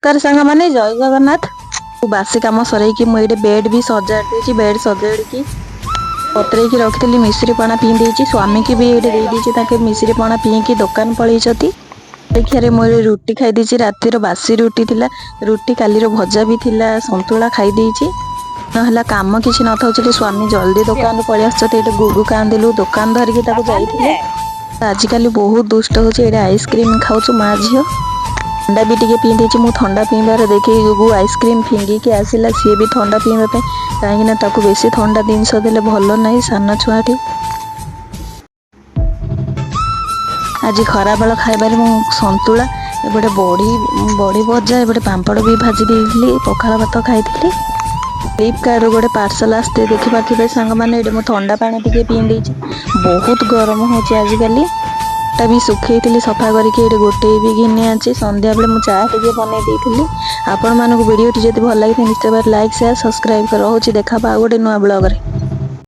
Car सांग माने जय जगन्नाथ। बासी कम सरईकी मुझे बेड भी सजाड़ देती। बेड सजाड़ी पतरे की रखी मिश्री पणा पी देती। स्वामी की भी ये मिश्री पणा पीकी दुकान पलैती। अपेक्षार मुझे रुटी खाई रातिर बासी रुटी थिला। रुटी कालीर भजा भी थिला संतुला खाई ना काम किसी न था स्वामी जल्दी दुकान पलि आसते गुगु कांदिलु दुकान धरिकी जाइए। आजिकल बहुत दुष्ट होचे। आइसक्रीम खाऊँ माँ झील ठंडा भी टे पी देती। मुझे ठंडा पीबार देखी गुगु आइसक्रीम फिंगिकी आसला। सी भी ठंडा पीवाई कहीं बेस ठंडा जिनस देले भल ना सान छुआटी। आज खरा बेल खाइबार मु संतुला एपटे बड़ी भजा एपटे पांपड़ भी भाजी देली पखाला भात खाई। फ्लिपकार्ट गोटे पार्सल आसते देखिपे सांग मैंने ये ठंडा पानी टे पी देती। बहुत गरम हो आजिकल भी सुखई थी सफा करके गोटे भी घिनी आची। संध्या बेले मुझे चा टे बन देती। आपण मानक वीडियो जब भल लगी निश्चय लाइक शेयर सब्सक्राइब कर। देखा गोटे नुआ ब्लॉग रे।